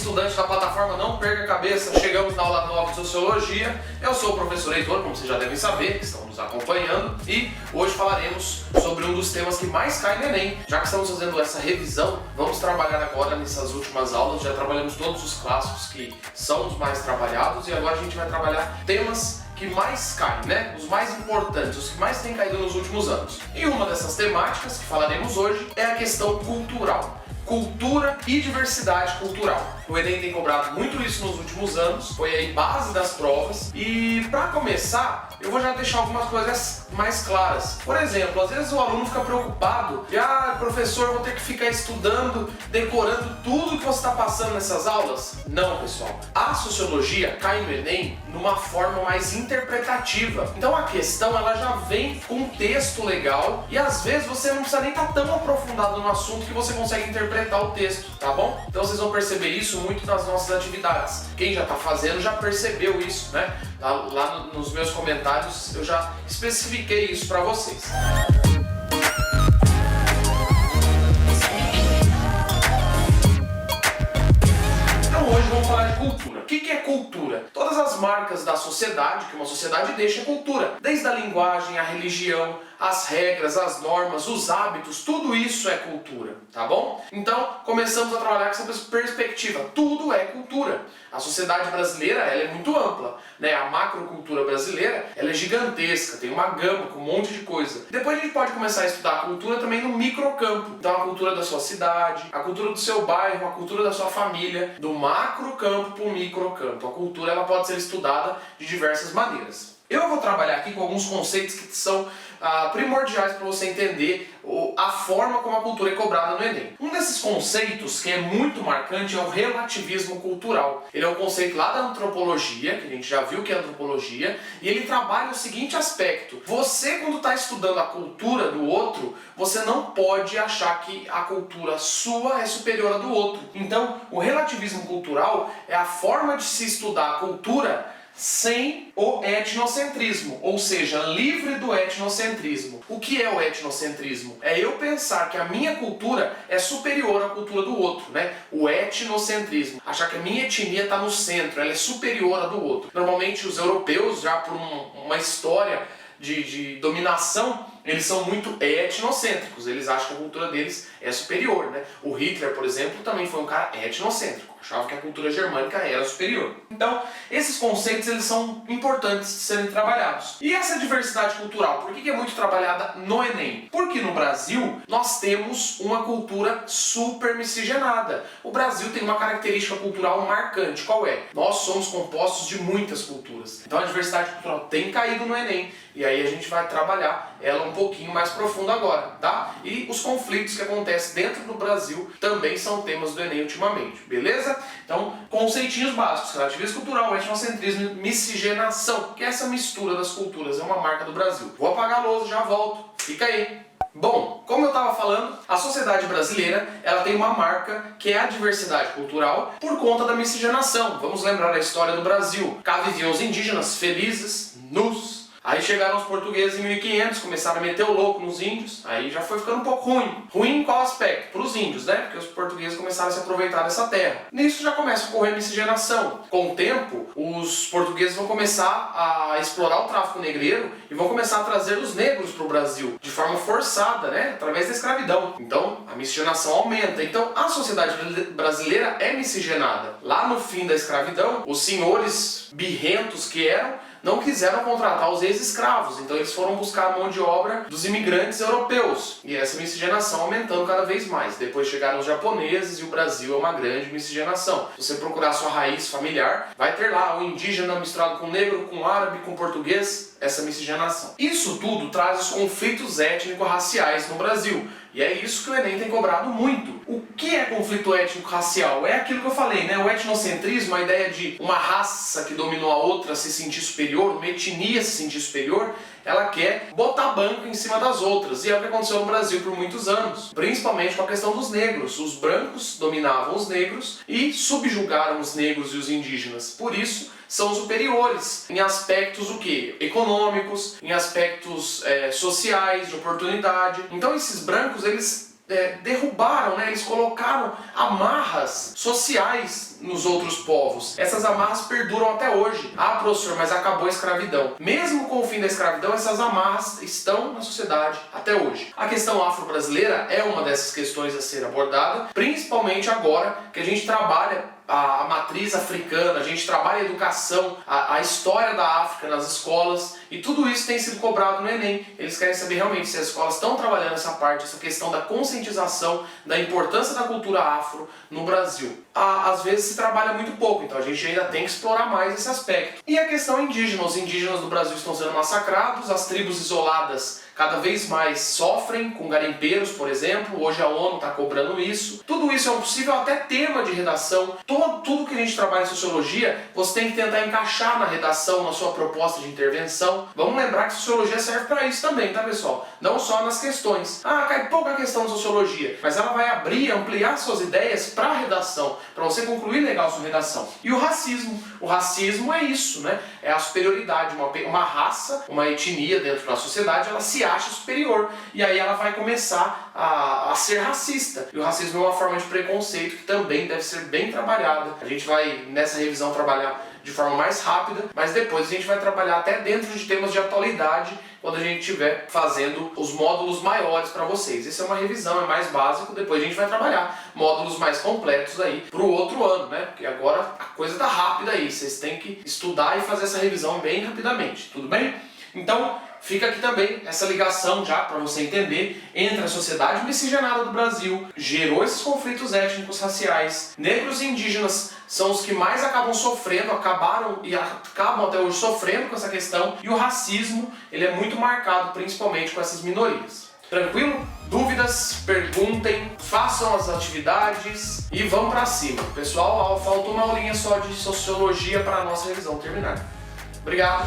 estudante da plataforma Não Perca a Cabeça, chegamos na aula 9 de Sociologia. Eu sou o professor Heitor, como vocês já devem saber, que estão nos acompanhando, e hoje falaremos sobre um dos temas que mais cai no Enem. Já que estamos fazendo essa revisão, vamos trabalhar agora nessas últimas aulas. Já trabalhamos todos os clássicos que são os mais trabalhados e agora a gente vai trabalhar temas que mais caem, né? Os mais importantes, os que mais têm caído nos últimos anos. E uma dessas temáticas que falaremos hoje é a questão cultural. Cultura e diversidade cultural. O Enem tem cobrado muito isso nos últimos anos, foi aí base das provas. E para começar, eu vou já deixar algumas coisas mais claras. Por exemplo, às vezes o aluno fica preocupado e professor, vou ter que ficar estudando, decorando tudo que você está passando nessas aulas? Não, pessoal. A sociologia cai no Enem numa forma mais interpretativa. Então a questão ela já vem com um texto legal e às vezes você não precisa nem estar tão aprofundado no assunto que você consegue interpretar o texto, tá bom? Então vocês vão perceber isso muito nas nossas atividades. Quem já está fazendo já percebeu isso, né? Lá nos meus comentários eu já especifiquei isso para vocês. Então hoje vamos falar de cultura. O que é cultura? Todas as marcas da sociedade, que uma sociedade deixa, é cultura. Desde a linguagem, a religião, as regras, as normas, os hábitos, tudo isso é cultura, tá bom? Então, começamos a trabalhar com essa perspectiva. Tudo é cultura. A sociedade brasileira, ela é muito ampla, né? A macrocultura brasileira, ela é gigantesca, tem uma gama com um monte de coisa. Depois a gente pode começar a estudar a cultura também no microcampo. Então, a cultura da sua cidade, a cultura do seu bairro, a cultura da sua família, do macrocampo para o microcampo. A cultura, ela pode ser estudada de diversas maneiras. Eu vou trabalhar aqui com alguns conceitos que são primordiais para você entender a forma como a cultura é cobrada no Enem. Um desses conceitos que é muito marcante é o relativismo cultural. Ele é um conceito lá da antropologia, que a gente já viu que é antropologia, e ele trabalha o seguinte aspecto. Você, quando está estudando a cultura do outro, você não pode achar que a cultura sua é superior à do outro. Então, o relativismo cultural é a forma de se estudar a cultura sem o etnocentrismo, ou seja, livre do etnocentrismo. O que é o etnocentrismo? É eu pensar que a minha cultura é superior à cultura do outro, né? O etnocentrismo. Achar que a minha etnia está no centro, ela é superior à do outro. Normalmente os europeus, já por uma história de dominação, eles são muito etnocêntricos, eles acham que a cultura deles é superior, né? O Hitler, por exemplo, também foi um cara etnocêntrico, achava que a cultura germânica era superior. Então, esses conceitos eles são importantes de serem trabalhados. E essa diversidade cultural, por que é muito trabalhada no Enem? Porque no Brasil nós temos uma cultura super miscigenada. O Brasil tem uma característica cultural marcante, qual é? Nós somos compostos de muitas culturas. Então a diversidade cultural tem caído no Enem, e aí a gente vai trabalhar ela um pouquinho mais profundo agora, tá? E os conflitos que acontecem dentro do Brasil também são temas do Enem ultimamente, beleza? Então, conceitinhos básicos: relativismo cultural, etnocentrismo, miscigenação, que é essa mistura das culturas, é uma marca do Brasil. Vou apagar a lousa, já volto, fica aí. Bom, como eu estava falando, a sociedade brasileira ela tem uma marca que é a diversidade cultural por conta da miscigenação. Vamos lembrar a história do Brasil. Cá viviam os indígenas felizes, nus. Aí chegaram os portugueses em 1500, começaram a meter o louco nos índios, aí já foi ficando um pouco ruim. Ruim em qual aspecto? Para os índios, né? Porque os portugueses começaram a se aproveitar dessa terra. Nisso já começa a ocorrer a miscigenação. Com o tempo, os portugueses vão começar a explorar o tráfico negreiro e vão começar a trazer os negros para o Brasil, de forma forçada, né? Através da escravidão. Então, a miscigenação aumenta. Então, a sociedade brasileira é miscigenada. Lá no fim da escravidão, os senhores birrentos que eram, não quiseram contratar os ex-escravos, então eles foram buscar a mão de obra dos imigrantes europeus. E essa miscigenação aumentando cada vez mais. Depois chegaram os japoneses e o Brasil é uma grande miscigenação. Se você procurar sua raiz familiar, vai ter lá o indígena misturado com negro, com árabe, com português, essa miscigenação. Isso tudo traz os conflitos étnico-raciais no Brasil. E é isso que o Enem tem cobrado muito. O que é conflito étnico-racial? É aquilo que eu falei, né? O etnocentrismo, a ideia de uma raça que dominou a outra se sentir superior, uma etnia se sentir superior, ela quer botar banco em cima das outras. E é o que aconteceu no Brasil por muitos anos. Principalmente com a questão dos negros. Os brancos dominavam os negros e subjugaram os negros e os indígenas. Por isso, são superiores em aspectos o quê? Econômicos, em aspectos sociais, de oportunidade. Então esses brancos, eles derrubaram, né? Eles colocaram amarras sociais nos outros povos. Essas amarras perduram até hoje. Ah, professor, mas acabou a escravidão. Mesmo com o fim da escravidão, essas amarras estão na sociedade até hoje. A questão afro-brasileira é uma dessas questões a ser abordada, principalmente agora que a gente trabalha a matriz africana, a gente trabalha a educação, a história da África nas escolas, e tudo isso tem sido cobrado no Enem. Eles querem saber realmente se as escolas estão trabalhando essa parte, essa questão da conscientização da importância da cultura afro no Brasil. Às vezes se trabalha muito pouco, então a gente ainda tem que explorar mais esse aspecto. E a questão indígena, os indígenas do Brasil estão sendo massacrados, as tribos isoladas cada vez mais sofrem com garimpeiros, por exemplo. Hoje a ONU está cobrando isso. Tudo isso é um possível até tema de redação. Tudo que a gente trabalha em sociologia, você tem que tentar encaixar na redação, na sua proposta de intervenção. Vamos lembrar que sociologia serve para isso também, tá, pessoal? Não só nas questões. Ah, cai pouca questão de sociologia, mas ela vai abrir, ampliar suas ideias para a redação, para você concluir legal sua redação. E o racismo. O racismo é isso, né? É a superioridade. Uma raça, uma etnia dentro da sociedade, ela se acha superior. E aí ela vai começar a ser racista. E o racismo é uma forma de preconceito que também deve ser bem trabalhada. A gente vai, nessa revisão, trabalhar de forma mais rápida, mas depois a gente vai trabalhar até dentro de temas de atualidade, quando a gente estiver fazendo os módulos maiores para vocês. Isso é uma revisão, é mais básico, depois a gente vai trabalhar módulos mais completos aí para o outro ano, né? Porque agora a coisa tá rápida aí, vocês têm que estudar e fazer essa revisão bem rapidamente, tudo bem? Então, fica aqui também essa ligação já para você entender entre a sociedade miscigenada do Brasil, gerou esses conflitos étnicos raciais. Negros e indígenas são os que mais acabam sofrendo, acabam até hoje sofrendo com essa questão, e o racismo, ele é muito marcado principalmente com essas minorias. Tranquilo? Dúvidas? Perguntem, façam as atividades e vão para cima. Pessoal, falta uma aulinha só de sociologia para a nossa revisão terminar. Obrigado!